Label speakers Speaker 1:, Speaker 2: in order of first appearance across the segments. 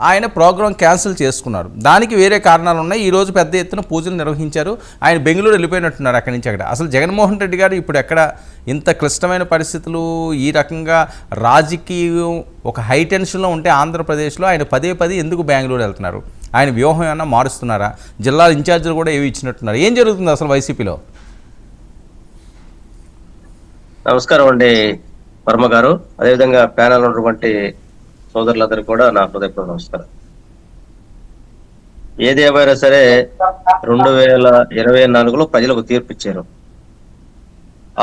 Speaker 1: ఆయన programme cancel చేసుకున్నారు. దానికి వేరే కారణాలు ఉన్నాయి. ఈరోజు పెద్ద ఎత్తున పూజలు నిర్వహించారు. ఆయన బెంగళూరు వెళ్ళిపోయినట్టున్నారు అక్కడి నుంచి అక్కడ. అసలు జగన్మోహన్ రెడ్డి గారు ఇప్పుడు ఎక్కడ ఇంత క్లిష్టమైన పరిస్థితులు, ఈ రకంగా రాజకీయం ఒక హై టెన్షన్లో ఉంటే ఆంధ్రప్రదేశ్లో ఆయన పదే ఎందుకు బెంగళూరు వెళ్తున్నారు? ఆయన వ్యూహం ఏమన్నా మారుస్తున్నారా? జిల్లా ఇన్ఛార్జీలు కూడా ఏవి ఇచ్చినట్టున్నారు. ఏం జరుగుతుంది అసలు వైసీపీలో?
Speaker 2: నమస్కారం అండి వర్మ గారు, అదేవిధంగా ప్యానల్ ఉన్నటువంటి సోదరులందరూ కూడా నా హృదయపూర్వక నమస్కారం. ఏది ఏమైనా సరే 2024లో ప్రజలకు తీర్పు ఇచ్చారు.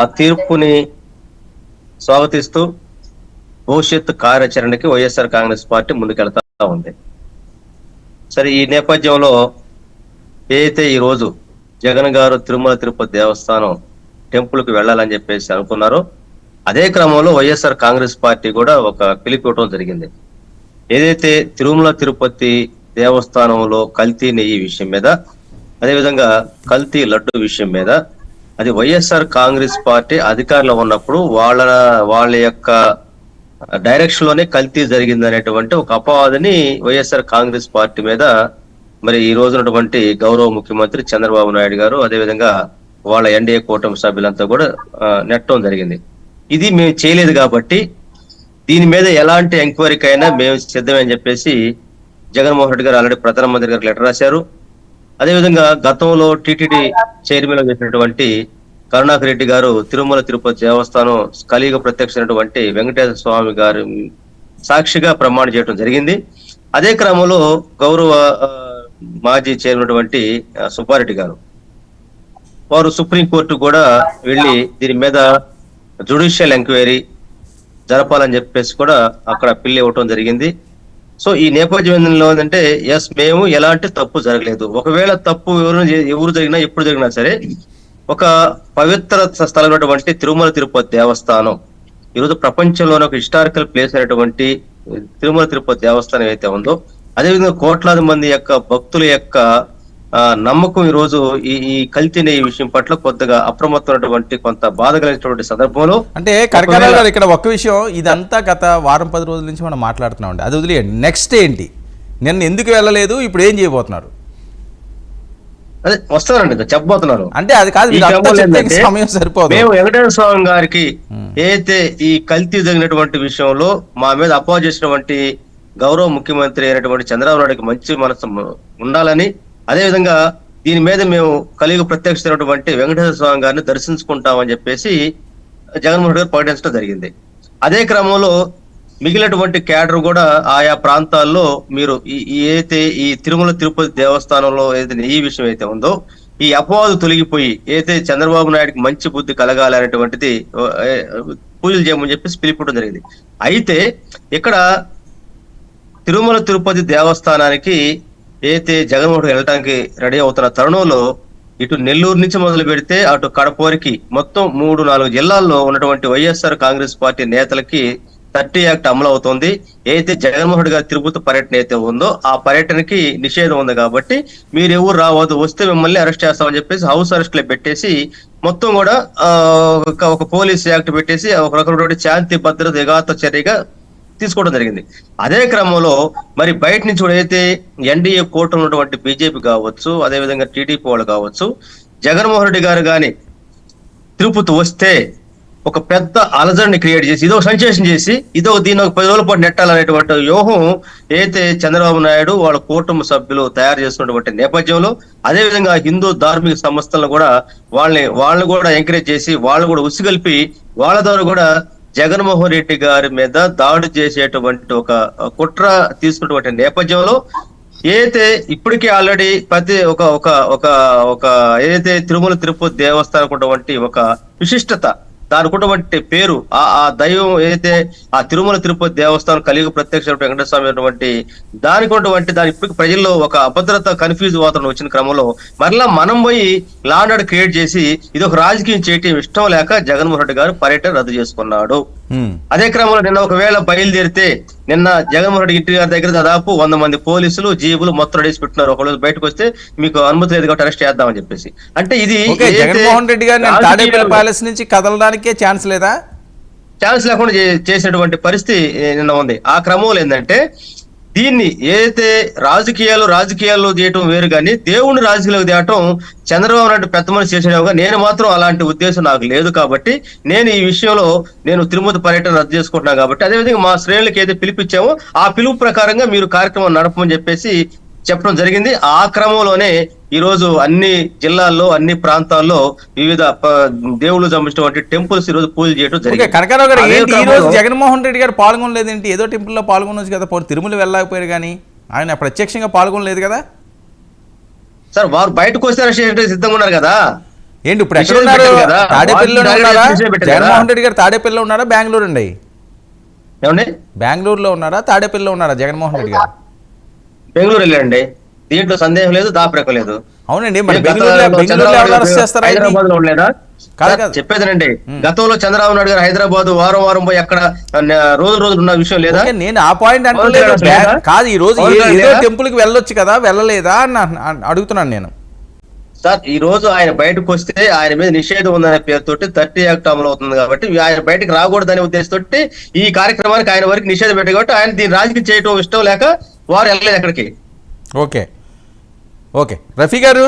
Speaker 2: ఆ తీర్పుని స్వాగతిస్తూ భవిష్యత్తు కార్యాచరణకి వైఎస్ఆర్ కాంగ్రెస్ పార్టీ ముందుకెళ్తా ఉంది. సరే, ఈ నేపథ్యంలో ఏదైతే ఈరోజు జగన్ గారు తిరుమల తిరుపతి దేవస్థానం టెంపుల్కి వెళ్ళాలని చెప్పేసి అనుకున్నారో, అదే క్రమంలో వైఎస్ఆర్ కాంగ్రెస్ పార్టీ కూడా ఒక పిలుపు ఇవ్వడం జరిగింది. ఏదైతే తిరుమల తిరుపతి దేవస్థానంలో కల్తీ నెయ్యి విషయం మీద, అదేవిధంగా కల్తీ లడ్డు విషయం మీద, అది వైఎస్ఆర్ కాంగ్రెస్ పార్టీ అధికారంలో ఉన్నప్పుడు వాళ్ళ యొక్క డైరెక్షన్ లోనే కల్తీ జరిగింది అనేటువంటి ఒక అపవాదుని వైఎస్ఆర్ కాంగ్రెస్ పార్టీ మీద మరి ఈ రోజునటువంటి గౌరవ ముఖ్యమంత్రి చంద్రబాబు నాయుడు గారు, అదేవిధంగా వాళ్ళ ఎన్డీఏ కూటమి సభ్యులంతా కూడా నెట్టడం జరిగింది. ఇది మేము చేయలేదు కాబట్టి దీని మీద ఎలాంటి ఎంక్వైరీకి అయినా మేము సిద్ధమే అని చెప్పేసి జగన్మోహన్ రెడ్డి గారు ఆల్రెడీ ప్రధానమంత్రి గారికి లెటర్ రాశారు. అదేవిధంగా గతంలో టీటీడీ చైర్మన్ చేసినటువంటి కరుణాకర్ రెడ్డి గారు తిరుమల తిరుపతి దేవస్థానం కలియుగ ప్రత్యక్షమైనటువంటి వెంకటేశ్వర స్వామి గారు సాక్షిగా ప్రమాణం చేయడం జరిగింది. అదే క్రమంలో గౌరవ మాజీ చైర్మన్ సుబ్బారెడ్డి గారు వారు సుప్రీంకోర్టు కూడా వెళ్ళి దీని మీద జ్యుడిషియల్ ఎంక్వైరీ జరపాలని చెప్పేసి కూడా అక్కడ పిల్లి ఇవ్వటం జరిగింది. సో ఈ నేపథ్యంలో ఏంటంటే ఎస్, మేము ఎలాంటి తప్పు జరగలేదు. ఒకవేళ తప్పు ఎవరు జరిగినా ఎప్పుడు జరిగినా సరే, ఒక పవిత్ర స్థలమైనటువంటి తిరుమల తిరుపతి దేవస్థానం ఈరోజు ప్రపంచంలోనే ఒక హిస్టారికల్ ప్లేస్ అయినటువంటి తిరుమల తిరుపతి దేవస్థానం ఏదైతే ఉందో, అదేవిధంగా కోట్లాది మంది యొక్క భక్తుల యొక్క నమ్మకం ఈ రోజు ఈ కల్తీ నెయ్యి విషయం పట్ల కొద్దిగా అప్రమత్తమైనటువంటి కొంత బాధ కలిగినటువంటి సందర్భంలో, అంటే
Speaker 1: కనకారావు గారు ఇక్కడ ఒక్క విషయం, ఇదంతా గత వారం 10 రోజుల నుంచి మనం మాట్లాడుతున్నాం అండి. అది వదిలేయండి, నెక్స్ట్ ఏంటి? నిన్న ఎందుకు వెళ్ళలేదు, ఇప్పుడు ఏం చేయబోతున్నారు?
Speaker 2: అదే వస్తానండి, చెప్పబోతున్నారు.
Speaker 1: అంటే అది కాదు, సమయం సరిపోదు.
Speaker 2: మేము వెంకటేశ్వర స్వామి గారికి ఏదైతే ఈ కల్తీ జరిగినటువంటి విషయంలో మా మీద అపోజ్ చేసినటువంటి గౌరవ ముఖ్యమంత్రి అయినటువంటి చంద్రబాబు నాయుడుకి మంచి మనసు ఉండాలని, అదేవిధంగా దీని మీద మేము కలియుగ ప్రత్యక్షమైనటువంటి వెంకటేశ్వర స్వామి గారిని దర్శించుకుంటామని చెప్పేసి జగన్మోహన్ రెడ్డి గారు ప్రకటించడం జరిగింది. అదే క్రమంలో మిగిలినటువంటి క్యాడర్ కూడా ఆయా ప్రాంతాల్లో మీరు ఏదైతే ఈ తిరుమల తిరుపతి దేవస్థానంలో ఏదైతే ఈ విషయం అయితే ఉందో, ఈ అపవాదు తొలగిపోయి ఏదైతే చంద్రబాబు నాయుడుకి మంచి బుద్ధి కలగాలి అనేటువంటిది పూజలు చేయమని చెప్పేసి పిలుపుకోవడం జరిగింది. అయితే ఇక్కడ తిరుమల తిరుపతి దేవస్థానానికి ఏదైతే జగన్మోహన్ రెడ్డి వెళ్ళడానికి రెడీ అవుతున్న తరుణంలో ఇటు నెల్లూరు నుంచి మొదలు పెడితే అటు కడప వరకు మొత్తం 3-4 జిల్లాల్లో ఉన్నటువంటి వైఎస్ఆర్ కాంగ్రెస్ పార్టీ నేతలకి 30 యాక్ట్ అమలు అవుతోంది. ఏదైతే జగన్మోహన్ రెడ్డి గారి తిరుపతి పర్యటన అయితే ఉందో ఆ పర్యటనకి నిషేధం ఉంది కాబట్టి మీరు ఎవరు రావద్దు, వస్తే మిమ్మల్ని అరెస్ట్ చేస్తామని చెప్పేసి హౌస్ అరెస్ట్ లో పెట్టేసి మొత్తం కూడా ఒక పోలీస్ యాక్ట్ పెట్టేసి ఒక రకమైన శాంతి భద్రత ఎగాత చర్యగా తీసుకోవడం జరిగింది. అదే క్రమంలో మరి బయట నుంచి కూడా అయితే ఎన్డీఏ కూటమి ఉన్నటువంటి బీజేపీ కావచ్చు, అదేవిధంగా టీడీపీ వాళ్ళు కావచ్చు, జగన్మోహన్ రెడ్డి గారు కానీ తిరుపతి వస్తే ఒక పెద్ద అలజడిని క్రియేట్ చేసి ఇదొక సెన్సేషన్ చేసి దీన్ని ఒక 10 రోజుల పాటు నెట్టాలనేటువంటి వ్యూహం ఏదైతే చంద్రబాబు నాయుడు వాళ్ళ కూటమి సభ్యులు తయారు చేస్తున్నటువంటి నేపథ్యంలో, అదేవిధంగా హిందూ ధార్మిక సంస్థలను కూడా వాళ్ళని కూడా ఎంకరేజ్ చేసి వాళ్ళు కూడా ఉసిగొల్పి వాళ్ళ ద్వారా కూడా జగన్మోహన్ రెడ్డి గారి మీద దాడి చేసేటువంటి ఒక కుట్ర తీసుకున్నటువంటి నేపథ్యంలో ఏదైతే ఇప్పటికే ఆల్రెడీ ప్రతి ఒక ఏదైతే తిరుమల తిరుపతి దేవస్థానం ఉన్నటువంటి ఒక విశిష్టత, దానికి ఉన్నటువంటి పేరు, ఆ దైవం ఏదైతే ఆ తిరుమల తిరుపతి దేవస్థానం కలియుగ ప్రత్యక్ష వెంకటేశ్వర స్వామి ఉన్నటువంటి దానికి ఉన్నటువంటి దాని ఇప్పటికి ప్రజల్లో ఒక అభద్రత కన్ఫ్యూజ్ వాతావరణం వచ్చిన క్రమంలో మరలా మనం పోయి లా అండ్ ఆర్డర్ క్రియేట్ చేసి ఇది ఒక రాజకీయం చేయటం ఇష్టం లేక జగన్మోహన్ రెడ్డి గారు పర్యటన రద్దు చేసుకున్నాడు. అదే క్రమంలో నిన్న ఒకవేళ బయలుదేరితే నిన్న జగన్మోహన్ రెడ్డి ఇంటి గారి దగ్గర దాదాపు 100 మంది పోలీసులు జీబులు మొత్తం రెడీసి పెట్టినారు. ఒకరోజు బయటకు వస్తే మీకు అనుమతి లేదు కాబట్టి అరెస్ట్ చేద్దామని చెప్పేసి. అంటే ఇది
Speaker 1: జగన్మోహన్ రెడ్డి గారు తాడేపల్లి ప్యాలెస్ నుంచి కదలడానికే ఛాన్స్ లేదా?
Speaker 2: ఛాన్స్ లేకుండా చేసినటువంటి పరిస్థితి నిన్న ఉంది. ఆ క్రమంలో ఏంటంటే దీన్ని ఏదైతే రాజకీయాల్లో చేయటం వేరు కానీ దేవుని రాజకీయాలకు తేవటం చంద్రబాబు నాయుడు పెద్ద మనిషి చేసేటగా నేను మాత్రం అలాంటి ఉద్దేశం నాకు లేదు కాబట్టి నేను ఈ విషయంలో నేను తిరుమల పర్యటన రద్దు చేసుకుంటున్నాను కాబట్టి అదేవిధంగా మా శ్రేణులకు ఏదైతే పిలుపుచ్చామో ఆ పిలుపు ప్రకారంగా మీరు కార్యక్రమం నడపమని చెప్పేసి చెప్పడం జరిగింది. ఆ క్రమంలోనే ఈ రోజు అన్ని జిల్లాల్లో అన్ని ప్రాంతాల్లో వివిధ దేవుళ్ళు సంబంధించినటువంటి టెంపుల్స్ ఈ రోజు పూజలు చేయడం జరిగింది.
Speaker 1: కనకారావు గారు,
Speaker 2: అదే
Speaker 1: ఏంటి ఈ రోజు
Speaker 2: క్రమంలో
Speaker 1: జగన్మోహన్ రెడ్డి గారు పాల్గొనలేదేంటి? ఏదో టెంపుల్లో పాల్గొనొచ్చు కదా, పోనీ తిరుమల వెళ్ళకపోయారు కానీ ఆయన ప్రత్యక్షంగా పాల్గొనలేదు కదా.
Speaker 2: సార్ వారు బయటకు వస్తే సిద్ధంగా ఉన్నారు కదా.
Speaker 1: ఏంటి ఇప్పుడు ఎక్కడ
Speaker 2: నిషేధం
Speaker 1: ఉన్నారు?
Speaker 2: పెట్టారు కదా.
Speaker 1: తాడేపల్లిలో ఉన్నారా?
Speaker 2: నిషేధం పెట్టారు కదా.
Speaker 1: జగన్మోహన్ రెడ్డి గారు తాడేపల్లిలో ఉన్నారా, బెంగళూరు అండి?
Speaker 2: ఏమండి,
Speaker 1: బెంగళూరులో ఉన్నారా, తాడేపల్లిలో ఉన్నారా జగన్మోహన్ రెడ్డి గారు?
Speaker 2: బెంగళూరు వెళ్ళండి, దీంట్లో సందేహం లేదు, దాపరేక లేదు.
Speaker 1: అవునండి, మరి బెంగళూరులో ఎవరు అరెస్ట్ చేస్తారా?
Speaker 2: హైదరాబాద్ లో ఉండలేదా?
Speaker 1: కాదు.
Speaker 2: చెప్పేదనండి, గతంలో చంద్రబాబు నాయుడు గారు హైదరాబాద్ వారం పోయి అక్కడ రోజు ఉన్న విషయం లేదా?
Speaker 1: ఓకే, నేను ఆ పాయింట్ అంటలేదు. కాదు, ఈ రోజు ఏదో టెంపుల్ కి వెళ్ళొచ్చు కదా, వెళ్ళలేదా అని అడుగుతున్నాను నేను.
Speaker 2: సార్ ఈ రోజు ఆయన బయటకు వస్తే ఆయన మీద నిషేధం ఉందనే పేరుతోటి 30 యాక్ట్ అమలు అవుతుంది కాబట్టి ఆయన బయటకు రాకూడదనే ఉద్దేశంతో ఈ కార్యక్రమానికి ఆయన వరకు నిషేధం పెట్టారు కాబట్టి ఆయన దీన్ని రాజకీయం చేయడం ఇష్టం లేక వారు వెళ్ళలేదు ఎక్కడికి.
Speaker 1: ఓకే, రఫీ గారు.